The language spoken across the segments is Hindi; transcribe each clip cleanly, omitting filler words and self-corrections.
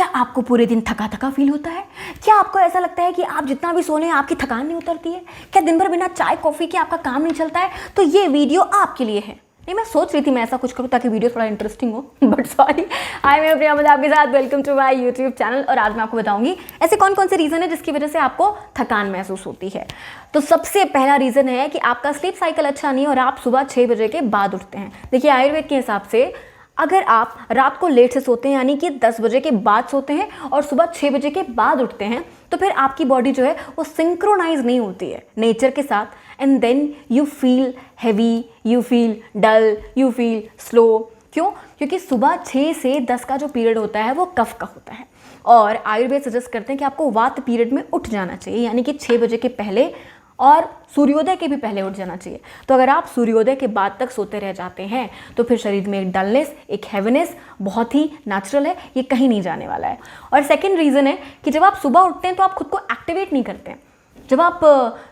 क्या आपको पूरे दिन थका थका फील होता है? क्या आपको ऐसा लगता है कि आप जितना भी सो लें आपकी थकान नहीं उतरती है? क्या दिन भर बिना चाय कॉफ़ी के आपका काम नहीं चलता है? तो ये वीडियो आपके लिए है। नहीं, मैं सोच रही थी मैं ऐसा कुछ करूँ ताकि वीडियो थोड़ा इंटरेस्टिंग हो, बट सॉरी। हाय, मैं प्रिया अहमद आपके साथ, welcome to my YouTube channel. और आज मैं आपको बताऊंगी ऐसे कौन कौन से रीज़न है जिसकी वजह से आपको थकान महसूस होती है। तो सबसे पहला रीज़न है कि आपका स्लीप साइकिल अच्छा नहीं है और आप सुबह 6 बजे के बाद उठते हैं। देखिए, आयुर्वेद के हिसाब से अगर आप रात को लेट से सोते हैं, यानी कि 10 बजे के बाद सोते हैं और सुबह 6 बजे के बाद उठते हैं, तो फिर आपकी बॉडी जो है वो सिंक्रोनाइज नहीं होती है नेचर के साथ। And then you feel heavy, you feel dull, you feel slow. क्यों? क्योंकि सुबह 6 से 10 का जो पीरियड होता है वो कफ का होता है और आयुर्वेद सजेस्ट करते हैं कि आपको वात पीरियड में उठ जाना चाहिए, यानी कि 6 बजे के पहले और सूर्योदय के भी पहले उठ जाना चाहिए। तो अगर आप सूर्योदय के बाद तक सोते रह जाते हैं तो फिर शरीर में एक डलनेस, एक हैवीनेस बहुत ही नेचुरल है, ये कहीं नहीं जाने वाला है। और सेकंड रीज़न है कि जब आप सुबह उठते हैं तो आप खुद को एक्टिवेट नहीं करते हैं। जब आप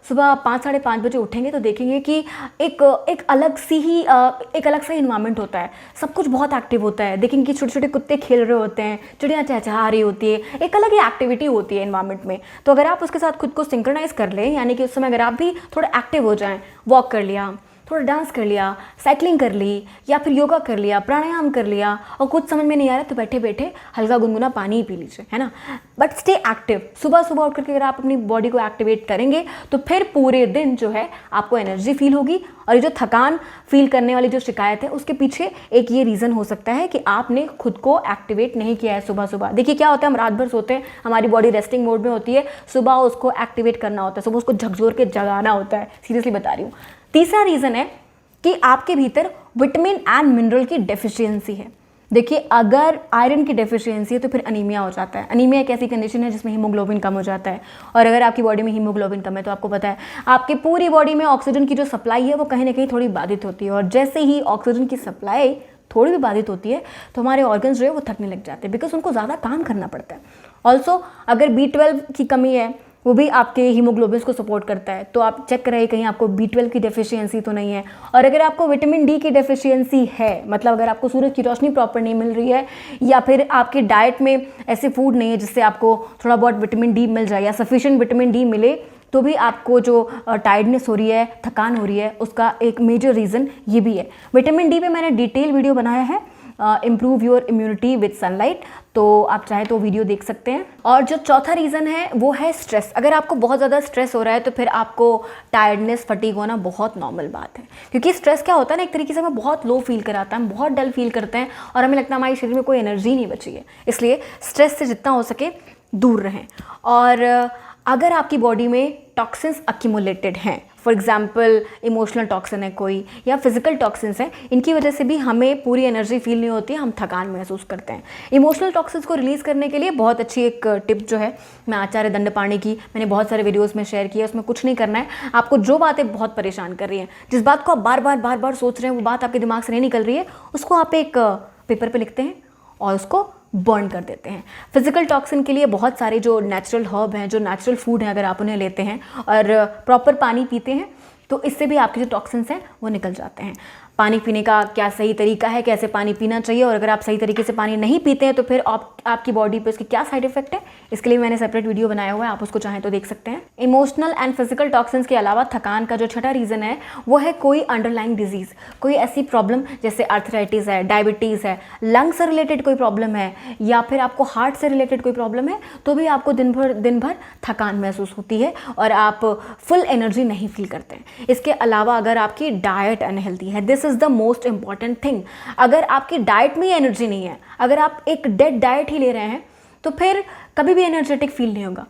सुबह 5 साढ़े 5 बजे उठेंगे तो देखेंगे कि एक अलग सा इन्वायरमेंट होता है, सब कुछ बहुत एक्टिव होता है। देखेंगे कि छोटे छोटे कुत्ते खेल रहे होते हैं, चिड़िया चहचहा रही होती है, एक अलग ही एक्टिविटी होती है इन्वायरमेंट में। तो अगर आप उसके साथ खुद को सिंक्रोनाइज कर लें, यानी कि उस समय अगर आप भी थोड़ा एक्टिव हो जाएं, वॉक कर लिया, थोड़ा डांस कर लिया, साइकिलिंग कर ली, या फिर योगा कर लिया, प्राणायाम कर लिया, और कुछ समझ में नहीं आ रहा तो बैठे बैठे हल्का गुनगुना पानी ही पी लीजिए, है ना। But stay active. सुबह सुबह उठ करके अगर आप अपनी बॉडी को एक्टिवेट करेंगे तो फिर पूरे दिन जो है आपको एनर्जी फील होगी। और ये जो थकान फील करने वाली जो शिकायत है उसके पीछे एक ये रीज़न हो सकता है कि आपने खुद को एक्टिवेट नहीं किया है सुबह सुबह। देखिए क्या होता है, हम रात भर सोते हैं, हमारी बॉडी रेस्टिंग मोड में होती है, सुबह उसको एक्टिवेट करना होता है, सुबह उसको झकझोर के जगाना होता है। सीरियसली बता रही हूँ। तीसरा रीज़न है कि आपके भीतर विटामिन एंड मिनरल की डेफिशिएंसी है। देखिए, अगर आयरन की डेफिशिएंसी है तो फिर अनीमिया हो जाता है। अनीमिया एक ऐसी कंडीशन है जिसमें हीमोग्लोबिन कम हो जाता है, और अगर आपकी बॉडी में हीमोग्लोबिन कम है तो आपको पता है आपकी पूरी बॉडी में ऑक्सीजन की जो सप्लाई है वो कहीं ना कहीं थोड़ी बाधित होती है। और जैसे ही ऑक्सीजन की सप्लाई थोड़ी भी बाधित होती है तो हमारे ऑर्गन्स जो है वो थकने लग जाते हैं, बिकॉज उनको ज़्यादा काम करना पड़ता है। ऑल्सो अगर B12 की कमी है, वो भी आपके हीमोग्लोबिन को सपोर्ट करता है, तो आप चेक करें कहीं आपको B12 की डेफिशिएंसी तो नहीं है। और अगर आपको विटामिन D की डेफिशिएंसी है, मतलब अगर आपको सूरज की रोशनी प्रॉपर नहीं मिल रही है, या फिर आपके डाइट में ऐसे फूड नहीं है जिससे आपको थोड़ा बहुत विटामिन D मिल जाए या सफिशिएंट विटामिन D मिले, तो भी आपको जो टायर्डनेस हो रही है, थकान हो रही है, उसका एक मेजर रीज़न ये भी है। विटामिन D पे मैंने डिटेल वीडियो बनाया है, improve your immunity with sunlight, तो आप चाहे तो वीडियो देख सकते हैं। और जो चौथा रीज़न है वो है स्ट्रेस। अगर आपको बहुत ज़्यादा स्ट्रेस हो रहा है तो फिर आपको टायर्डनेस, फटीग होना बहुत नॉर्मल बात है, क्योंकि स्ट्रेस क्या होता है ना, एक तरीके से हमें बहुत लो फील कराता है, हम बहुत डल फील करते हैं और हमें लगता है हमारे शरीर में कोई एनर्जी नहीं बची है। इसलिए स्ट्रेस से जितना हो सके दूर रहें। और अगर आपकी बॉडी में टॉक्सिन्स अक्यूमुलेटेड हैं, फॉर एग्जाम्पल इमोशनल टॉक्सिन है कोई, या फिजिकल टॉक्सिन्स हैं, इनकी वजह से भी हमें पूरी एनर्जी फील नहीं होती है, हम थकान महसूस करते हैं। इमोशनल टॉक्सिन्स को रिलीज़ करने के लिए बहुत अच्छी एक टिप जो है मैं आचार्य दंडपाणि की मैंने बहुत सारे वीडियोस में शेयर किया। उसमें कुछ नहीं करना है, आपको जो बातें बहुत परेशान कर रही हैं, जिस बात को आप बार बार सोच रहे हैं, वो बात आपके दिमाग से नहीं निकल रही है, उसको आप एक पेपर पर लिखते हैं और उसको बर्न कर देते हैं। फिजिकल टॉक्सिन के लिए बहुत सारे जो नेचुरल हर्ब हैं, जो नेचुरल फूड हैं, अगर आप उन्हें लेते हैं और प्रॉपर पानी पीते हैं तो इससे भी आपके जो टॉक्सिन्स हैं वो निकल जाते हैं। पानी पीने का क्या सही तरीका है, कैसे पानी पीना चाहिए, और अगर आप सही तरीके से पानी नहीं पीते हैं तो फिर आपकी बॉडी पे उसके क्या साइड इफेक्ट है, इसके लिए मैंने सेपरेट वीडियो बनाया हुआ है, आप उसको चाहें तो देख सकते हैं। इमोशनल एंड फिजिकल टॉक्सिन्स के अलावा थकान का जो छठा रीज़न है वो है कोई अंडरलाइंग डिजीज़, कोई ऐसी प्रॉब्लम जैसे आर्थराइटिस है, डायबिटीज़ है, लंग से रिलेटेड कोई प्रॉब्लम है, या फिर आपको हार्ट से रिलेटेड कोई प्रॉब्लम है, तो भी आपको दिन भर थकान महसूस होती है और आप फुल एनर्जी नहीं फील करते हैं। इसके अलावा अगर आपकी डाइट अनहेल्दी है, this is the most important thing. अगर आपकी डाइट में एनर्जी नहीं है, अगर आप एक डेड डाइट ही ले रहे हैं, तो फिर कभी भी एनर्जेटिक फील नहीं होगा।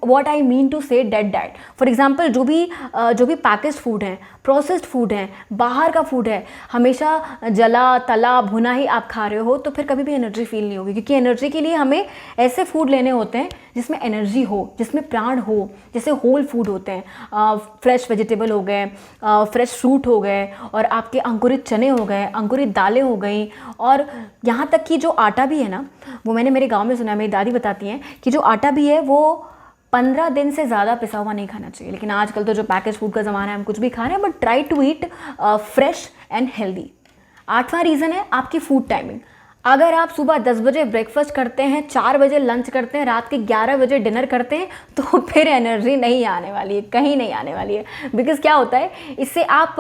व्हाट आई मीन टू से डेड डाइट, फॉर एग्जाम्पल जो भी पैकेज फूड हैं, प्रोसेस्ड फूड हैं, बाहर का फूड है, हमेशा जला तला भुना ही आप खा रहे हो, तो फिर कभी भी एनर्जी फील नहीं होगी। क्योंकि एनर्जी के लिए हमें ऐसे फूड लेने होते हैं जिसमें एनर्जी हो, जिसमें प्राण हो, जैसे होल फूड होते हैं, फ्रेश वेजिटेबल हो गए, फ्रेश फ्रूट हो गए, और आपके अंकुरित चने हो गए, अंकुरित दालें हो गई, और यहाँ तक कि जो आटा भी है ना, वो मैंने मेरे गाँव में सुना है, मेरी दादी बताती हैं कि जो आटा भी है वो 15 दिन से ज़्यादा पिसा हुआ नहीं खाना चाहिए। लेकिन आजकल तो जो पैकेज फूड का ज़माना है, हम कुछ भी खा रहे हैं, but try to eat fresh and healthy. 8वां रीज़न है आपकी फूड टाइमिंग। अगर आप सुबह 10 बजे ब्रेकफास्ट करते हैं, 4 बजे लंच करते हैं, रात के 11 बजे डिनर करते हैं, तो फिर एनर्जी नहीं आने वाली है, कहीं नहीं आने वाली है। बिकॉज़ क्या होता है, इससे आप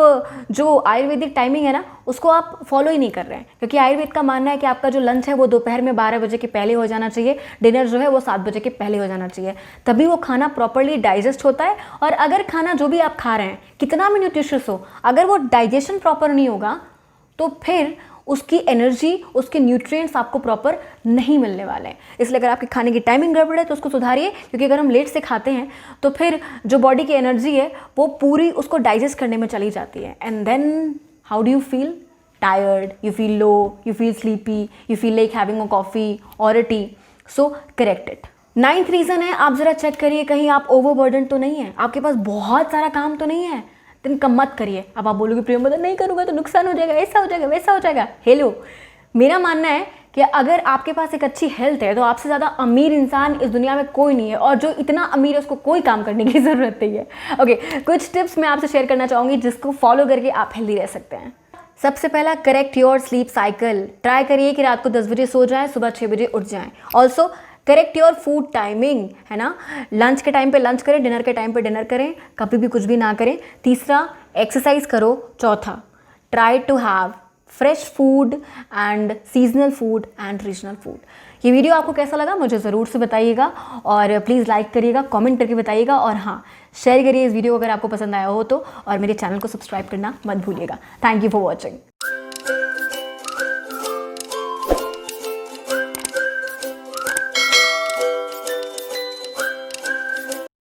जो आयुर्वेदिक टाइमिंग है ना, उसको आप फॉलो ही नहीं कर रहे हैं। क्योंकि आयुर्वेद का मानना है कि आपका जो लंच है वो दोपहर में 12 बजे के पहले हो जाना चाहिए, डिनर जो है वो 7 बजे के पहले हो जाना चाहिए, तभी वो खाना प्रॉपरली डाइजेस्ट होता है। और अगर खाना जो भी आप खा रहे हैं कितना भी न्यूट्रिशियस हो, अगर वो डाइजेशन प्रॉपर नहीं होगा तो फिर उसकी एनर्जी, उसके न्यूट्रिएंट्स आपको प्रॉपर नहीं मिलने वाले हैं। इसलिए अगर आपकी खाने की टाइमिंग गड़बड़ है तो उसको सुधारिए, क्योंकि अगर हम लेट से खाते हैं तो फिर जो बॉडी की एनर्जी है वो पूरी उसको डाइजेस्ट करने में चली जाती है। And then how do you feel? Tired, you feel low, you feel sleepy, you feel like having a coffee or a tea. So correct it. 9th reason है, आप ज़रा चेक करिए कहीं आप ओवरबर्डन तो नहीं है, आपके पास बहुत सारा काम तो नहीं है। दिन कम मत करिए। अब आप बोलोगे प्रियम बता नहीं करूँगा तो नुकसान हो जाएगा, ऐसा हो जाएगा, वैसा हो जाएगा। हेलो, मेरा मानना है कि अगर आपके पास एक अच्छी हेल्थ है तो आपसे ज़्यादा अमीर इंसान इस दुनिया में कोई नहीं है, और जो इतना अमीर है उसको कोई काम करने की ज़रूरत नहीं है। ओके, कुछ टिप्स मैं आपसे शेयर करना चाहूँगी जिसको फॉलो करके आप हेल्दी रह सकते हैं। सबसे पहला, correct your sleep cycle. Try करिए कि रात को 10 बजे सो जाएं, सुबह 6 बजे उठ जाएं। Also correct your food timing, है ना, लंच के टाइम पे लंच करें, डिनर के टाइम पे डिनर करें, कभी भी कुछ भी ना करें। तीसरा, एक्सरसाइज करो। चौथा, try to have fresh food and seasonal food and regional food. ये वीडियो आपको कैसा लगा मुझे ज़रूर से बताइएगा, और प्लीज़ लाइक करिएगा, कमेंट करके बताइएगा, और हाँ, शेयर करिए इस वीडियो को अगर आपको पसंद आया हो तो, और मेरे चैनल को सब्सक्राइब करना मत भूलिएगा। Thank you for watching.